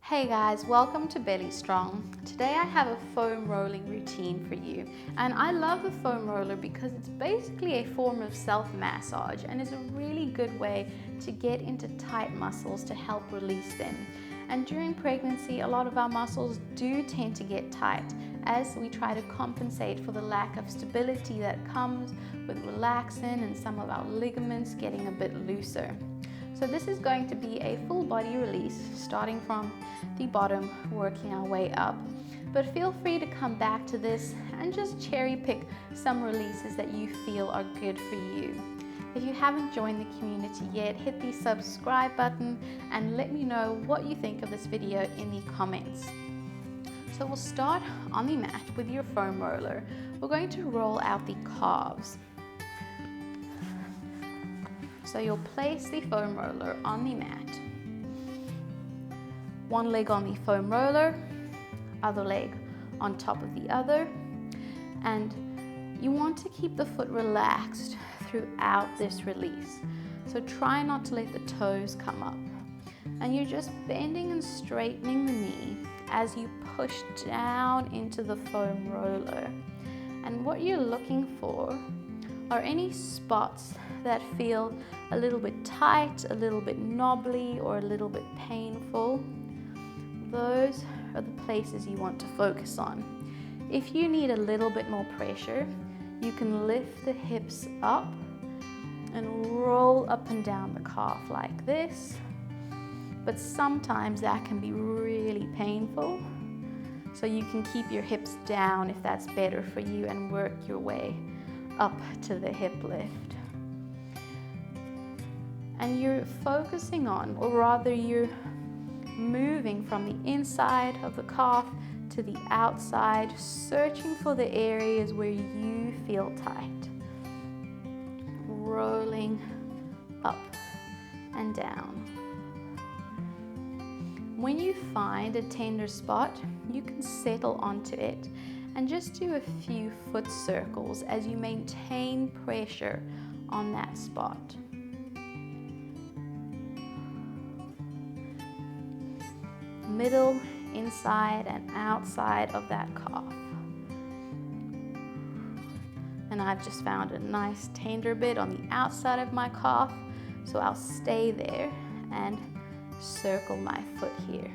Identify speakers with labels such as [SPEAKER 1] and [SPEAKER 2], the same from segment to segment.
[SPEAKER 1] Hey guys, welcome to Belly Strong. Today I have a foam rolling routine for you, and I love the foam roller because it's basically a form of self-massage and is a really good way to get into tight muscles to help release them. And during pregnancy, a lot of our muscles do tend to get tight as we try to compensate for the lack of stability that comes with relaxing and some of our ligaments getting a bit looser. So this is going to be a full body release, starting from the bottom, working our way up. But feel free to come back to this and just cherry pick some releases that you feel are good for you. If you haven't joined the community yet, hit the subscribe button and let me know what you think of this video in the comments. So we'll start on the mat with your foam roller. We're going to roll out the calves. So you'll place the foam roller on the mat. One leg on the foam roller, other leg on top of the other. And you want to keep the foot relaxed throughout this release. So try not to let the toes come up. And you're just bending and straightening the knee as you push down into the foam roller. And what you're looking for are any spots that feel a little bit tight, a little bit knobbly, or a little bit painful. Those are the places you want to focus on. If you need a little bit more pressure, you can lift the hips up and roll up and down the calf like this. But sometimes that can be really painful. So you can keep your hips down if that's better for you and work your way up to the hip lift. And you're focusing on, or rather you're moving from the inside of the calf to the outside, searching for the areas where you feel tight. Rolling up and down. When you find a tender spot, you can settle onto it and just do a few foot circles as you maintain pressure on that spot. Middle, inside, and outside of that calf. And I've just found a nice tender bit on the outside of my calf, so I'll stay there and circle my foot here.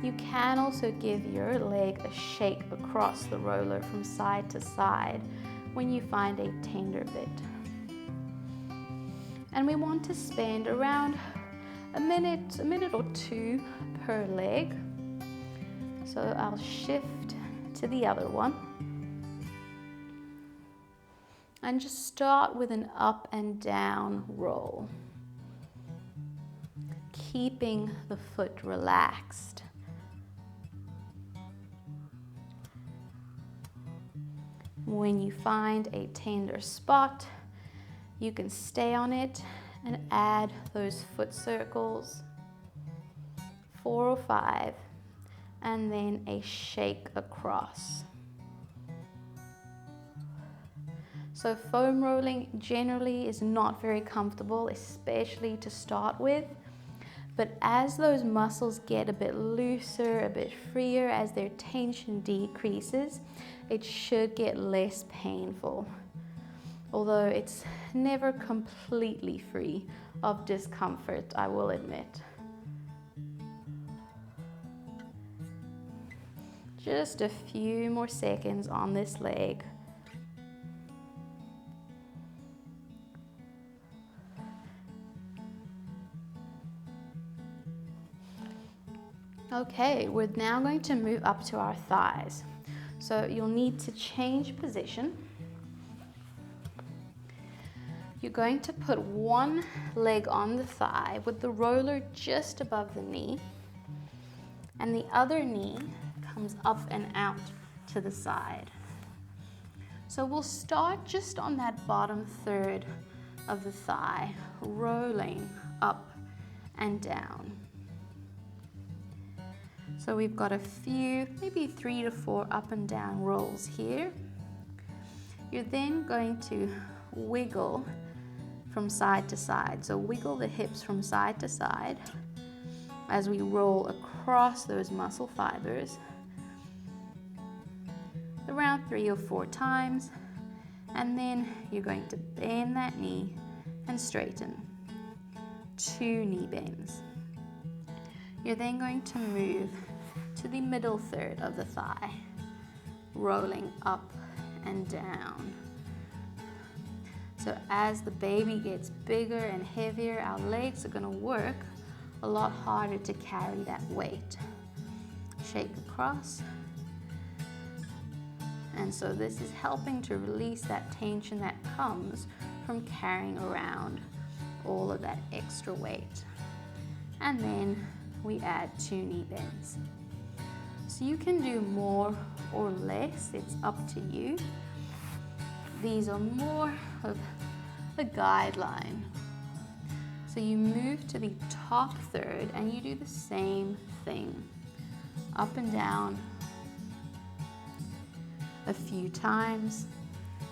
[SPEAKER 1] You can also give your leg a shake across the roller from side to side when you find a tender bit. And we want to spend around a minute or two per leg. So I'll shift to the other one. And just start with an up and down roll. Keeping the foot relaxed. When you find a tender spot, you can stay on it and add those foot circles, 4 or 5, and then a shake across. So foam rolling generally is not very comfortable, especially to start with. But as those muscles get a bit looser, a bit freer, as their tension decreases, it should get less painful. Although it's never completely free of discomfort, I will admit. Just a few more seconds on this leg. Okay, we're now going to move up to our thighs. So you'll need to change position. You're going to put one leg on the thigh with the roller just above the knee, and the other knee comes up and out to the side. So we'll start just on that bottom third of the thigh, rolling up and down. So we've got a few, maybe 3 to 4 up and down rolls here. You're then going to wiggle from side to side. So wiggle the hips from side to side as we roll across those muscle fibers around 3 or 4 times, and then you're going to bend that knee and straighten. 2 knee bends. You're then going to move to the middle third of the thigh, rolling up and down. So as the baby gets bigger and heavier, our legs are going to work a lot harder to carry that weight. Shake across. And so this is helping to release that tension that comes from carrying around all of that extra weight. And then we add 2 knee bends. So you can do more or less, it's up to you. These are more of a guideline. So you move to the top third and you do the same thing. Up and down a few times,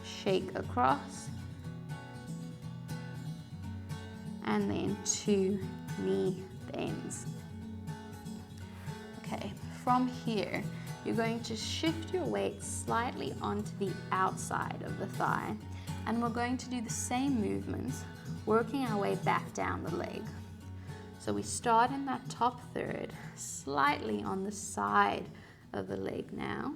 [SPEAKER 1] shake across, and then 2 knee bends. Okay, from here, you're going to shift your weight slightly onto the outside of the thigh, and we're going to do the same movements, working our way back down the leg. So we start in that top third, slightly on the side of the leg now,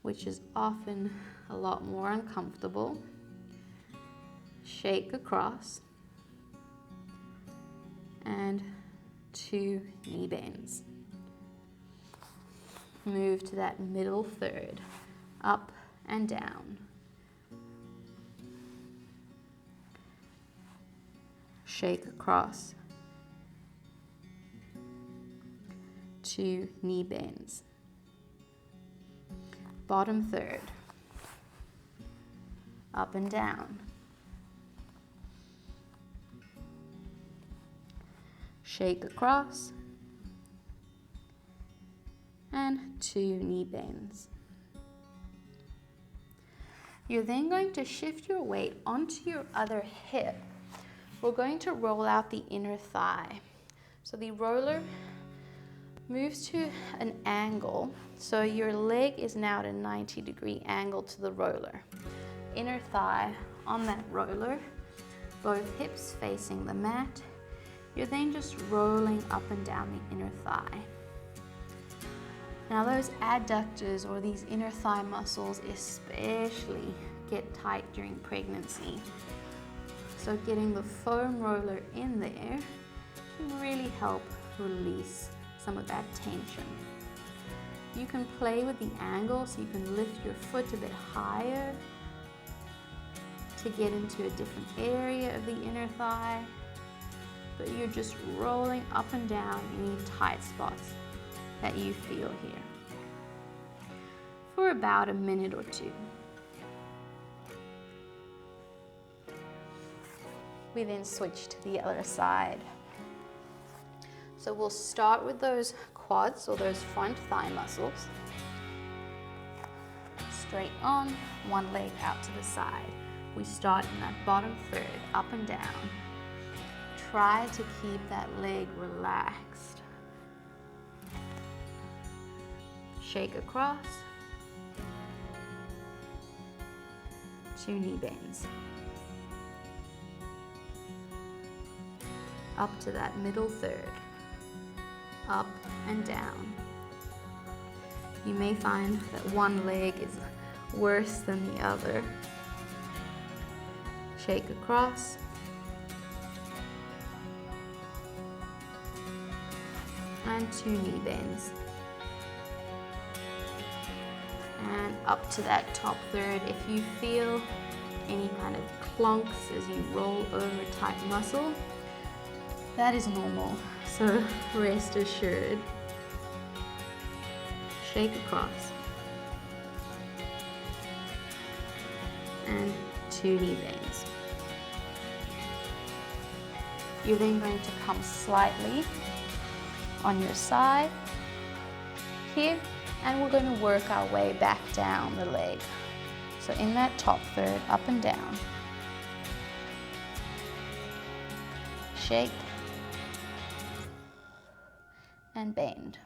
[SPEAKER 1] which is often a lot more uncomfortable. Shake across, and 2 knee bends. Move to that middle third, up and down. Shake across, 2 knee bends. Bottom third, up and down. Shake across, and 2 knee bends. You're then going to shift your weight onto your other hip. We're going to roll out the inner thigh. So the roller moves to an angle, so your leg is now at a 90-degree angle to the roller. Inner thigh on that roller, both hips facing the mat. You're then just rolling up and down the inner thigh. Now those adductors or these inner thigh muscles especially get tight during pregnancy. So getting the foam roller in there can really help release some of that tension. You can play with the angle, so you can lift your foot a bit higher to get into a different area of the inner thigh, but you're just rolling up and down any tight spots that you feel here for about a minute or 2. We then switch to the other side. So we'll start with those quads or those front thigh muscles. Straight on, one leg out to the side. We start in that bottom third, up and down. Try to keep that leg relaxed. Shake across. 2 knee bends. Up to that middle third. Up and down. You may find that one leg is worse than the other. Shake across. And 2 knee bends. And up to that top third. If you feel any kind of clunks as you roll over tight muscle, that is normal, so rest assured. Shake across. And 2 knee bends. You're then going to come slightly on your side here, and we're going to work our way back down the leg. So in that top third, up and down. Shake. and bend.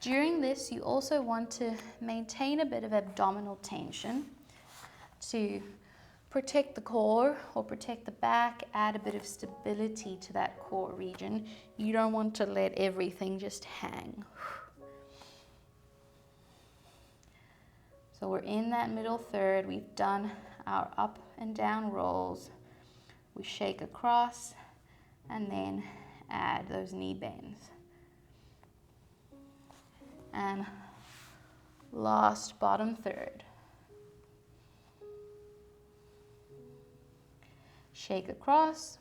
[SPEAKER 1] During this, you also want to maintain a bit of abdominal tension to protect the core or protect the back, add a bit of stability to that core region. You don't want to let everything just hang. So we're in that middle third. We've done our up and down rolls. We shake across and then add those knee bends. And last bottom third. Shake across,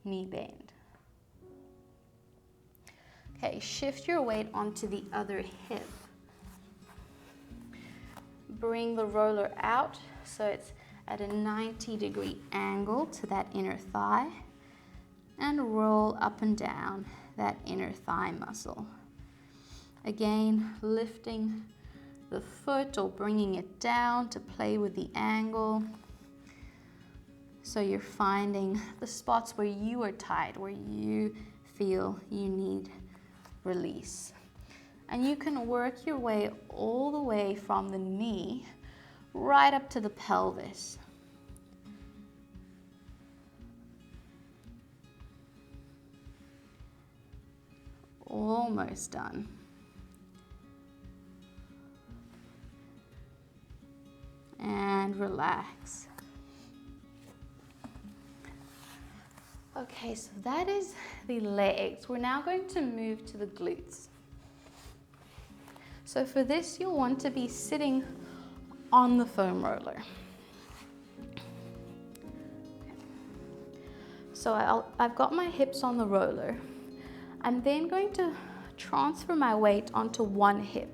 [SPEAKER 1] knee bend. Okay, shift your weight onto the other hip. Bring the roller out so it's at a 90-degree angle to that inner thigh, and roll up and down that inner thigh muscle. Again, lifting the foot or bringing it down to play with the angle. So you're finding the spots where you are tight, where you feel you need release. And you can work your way all the way from the knee right up to the pelvis. Almost done. And relax. Okay, so that is the legs. We're now going to move to the glutes. So for this, you'll want to be sitting on the foam roller. So I've got my hips on the roller. I'm then going to transfer my weight onto one hip,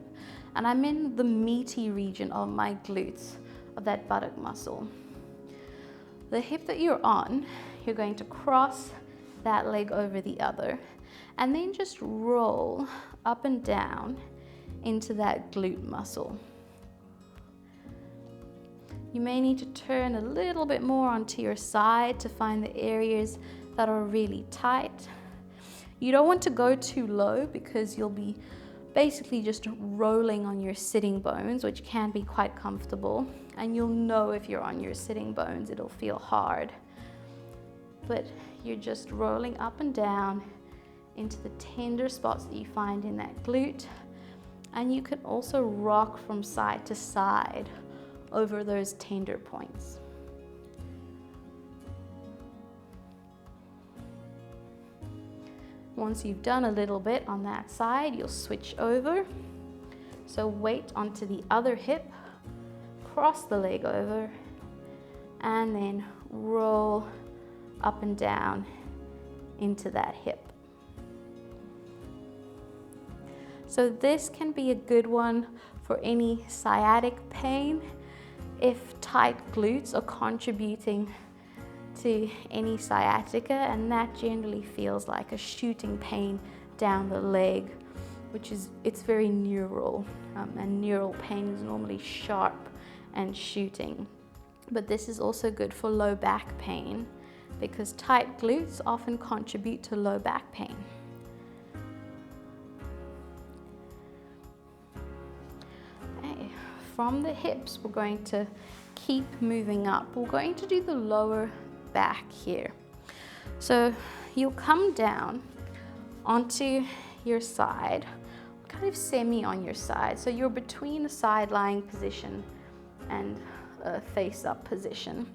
[SPEAKER 1] and I'm in the meaty region of my glutes, of that buttock muscle. The hip that you're on, you're going to cross that leg over the other, and then just roll up and down into that glute muscle. You may need to turn a little bit more onto your side to find the areas that are really tight. You don't want to go too low because you'll be basically just rolling on your sitting bones, which can be quite comfortable. And you'll know if you're on your sitting bones, it'll feel hard. But you're just rolling up and down into the tender spots that you find in that glute. And you can also rock from side to side over those tender points. Once you've done a little bit on that side, you'll switch over. So weight onto the other hip, cross the leg over, and then roll up and down into that hip. So this can be a good one for any sciatic pain if tight glutes are contributing to any sciatica, and that generally feels like a shooting pain down the leg, it's very neural, and neural pain is normally sharp and shooting. But this is also good for low back pain because tight glutes often contribute to low back pain. Okay, from the hips, we're going to keep moving up. We're going to do the lower back here. So you'll come down onto your side, kind of semi on your side. So you're between a side lying position and a face up position,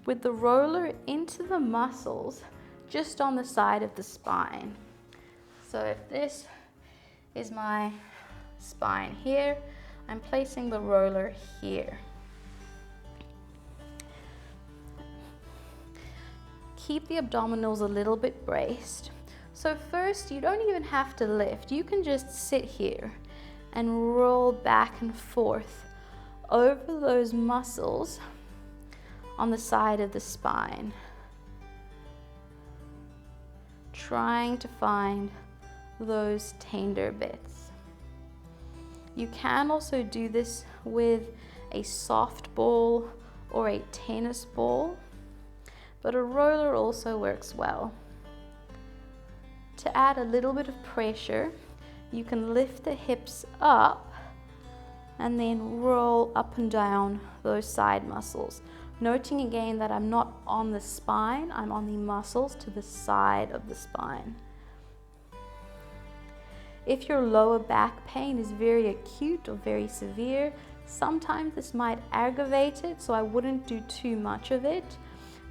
[SPEAKER 1] with the roller into the muscles just on the side of the spine. So if this is my spine here, I'm placing the roller here. Keep the abdominals a little bit braced. So first, you don't even have to lift. You can just sit here and roll back and forth over those muscles on the side of the spine, trying to find those tender bits. You can also do this with a soft ball or a tennis ball, but a roller also works well. To add a little bit of pressure, you can lift the hips up and then roll up and down those side muscles. Noting again that I'm not on the spine, I'm on the muscles to the side of the spine. If your lower back pain is very acute or very severe, sometimes this might aggravate it, so I wouldn't do too much of it.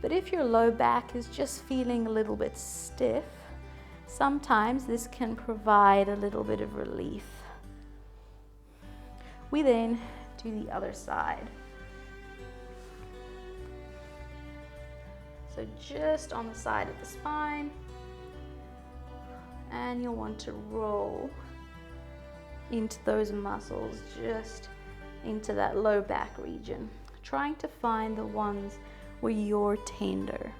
[SPEAKER 1] But if your low back is just feeling a little bit stiff, sometimes this can provide a little bit of relief. We then do the other side. So just on the side of the spine, and you'll want to roll into those muscles, just into that low back region, trying to find the ones where you're tender.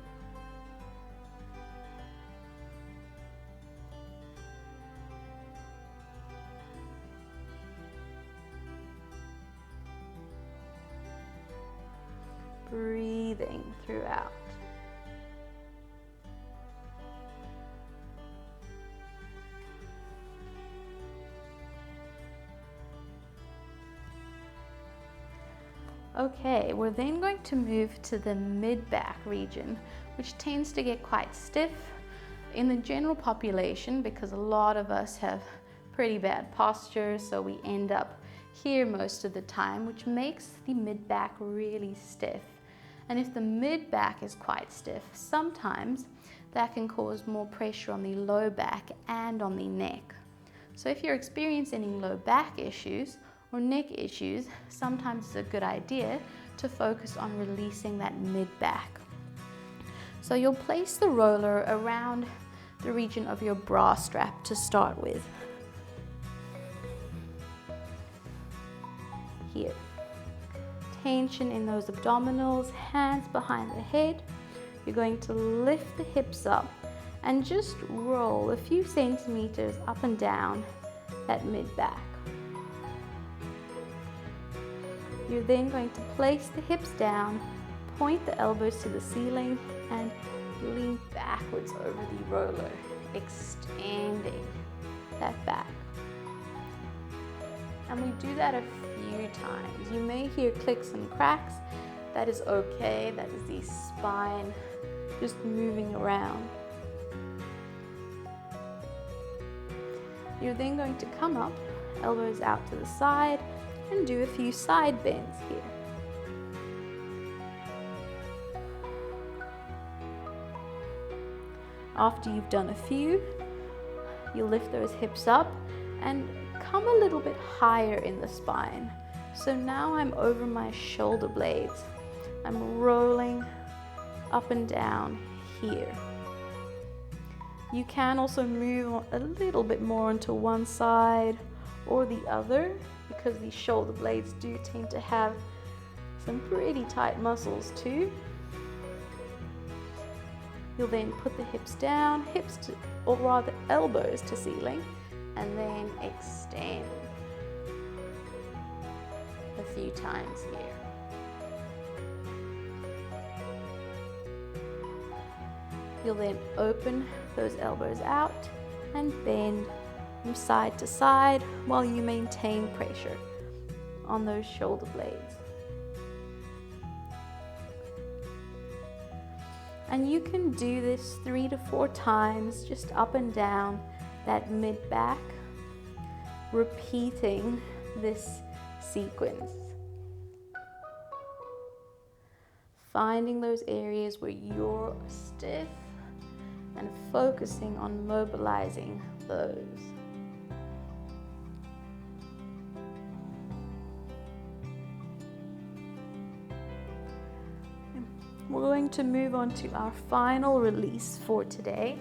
[SPEAKER 1] Breathing throughout. Okay, we're then going to move to the mid-back region, which tends to get quite stiff in the general population because a lot of us have pretty bad posture, so we end up here most of the time, which makes the mid-back really stiff. And if the mid-back is quite stiff, sometimes that can cause more pressure on the low back and on the neck. So if you're experiencing any low back issues or neck issues, sometimes it's a good idea to focus on releasing that mid-back. So you'll place the roller around the region of your bra strap to start with. Here. Tension in those abdominals, hands behind the head. You're going to lift the hips up and just roll a few centimeters up and down that mid-back. You're then going to place the hips down, point the elbows to the ceiling, and lean backwards over the roller, extending that back. And we do that a few times. You may hear clicks and cracks. That is okay. That is the spine just moving around. You're then going to come up, elbows out to the side, and do a few side bends here. After you've done a few, you lift those hips up and come a little bit higher in the spine. So now I'm over my shoulder blades. I'm rolling up and down here. You can also move a little bit more onto one side or the other because these shoulder blades do tend to have some pretty tight muscles too. You'll then put the hips down, or rather elbows to ceiling, and then extend a few times here. You'll then open those elbows out and bend from side to side while you maintain pressure on those shoulder blades. And you can do this 3 to 4 times, just up and down that mid-back, repeating this sequence. Finding those areas where you're stiff and focusing on mobilizing those. We're going to move on to our final release for today,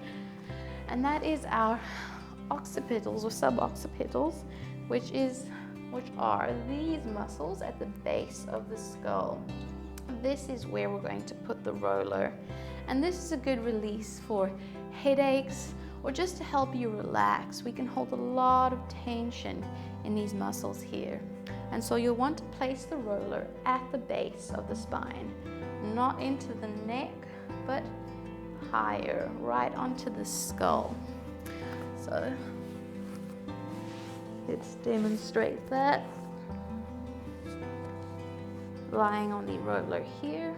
[SPEAKER 1] and that is our occipitals or suboccipitals, which are these muscles at the base of the skull. This is where we're going to put the roller, and this is a good release for headaches or just to help you relax. We can hold a lot of tension in these muscles here, and so you'll want to place the roller at the base of the spine, not into the neck, but higher, right onto the skull. So let's demonstrate that. Lying on the roller here.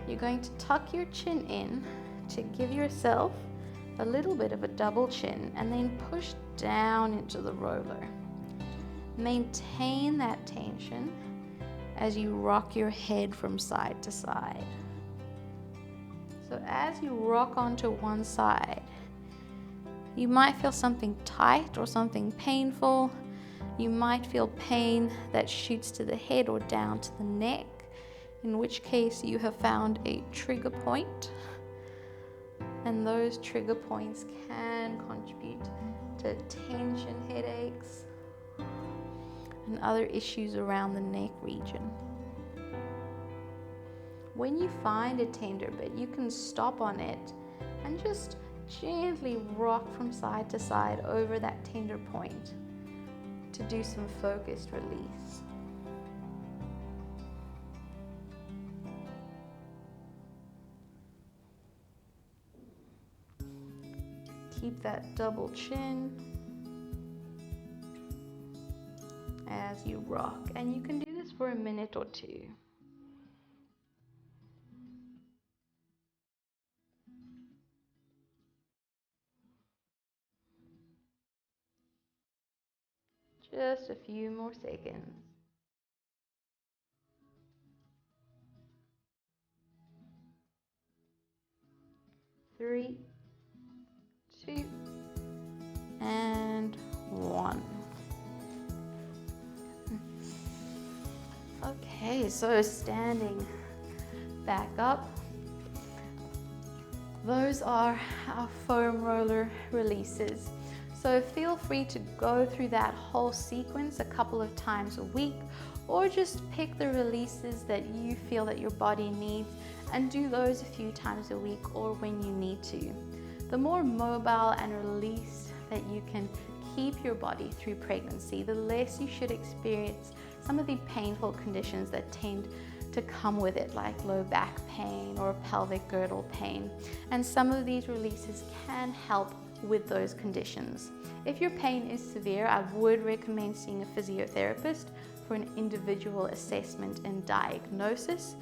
[SPEAKER 1] You're going to tuck your chin in to give yourself a little bit of a double chin and then push down into the roller. Maintain that tension as you rock your head from side to side. So as you rock onto one side, you might feel something tight or something painful. You might feel pain that shoots to the head or down to the neck, in which case you have found a trigger point. And those trigger points can contribute to tension headaches and other issues around the neck region. When you find a tender bit, you can stop on it and just gently rock from side to side over that tender point to do some focused release. Keep that double chin as you rock, and you can do this for a minute or two. Just a few more seconds. 3, 2, and 1. Okay, so standing back up. Those are our foam roller releases. So feel free to go through that whole sequence a couple of times a week, or just pick the releases that you feel that your body needs and do those a few times a week or when you need to. The more mobile and released that you can keep your body through pregnancy, the less you should experience some of the painful conditions that tend to come with it, like low back pain or pelvic girdle pain. And some of these releases can help with those conditions. If your pain is severe, I would recommend seeing a physiotherapist for an individual assessment and diagnosis,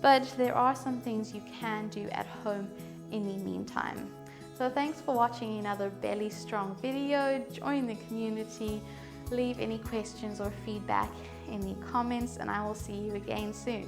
[SPEAKER 1] but there are some things you can do at home in the meantime. So thanks for watching another Belly Strong video. Join the community, leave any questions or feedback in the comments, and I will see you again soon.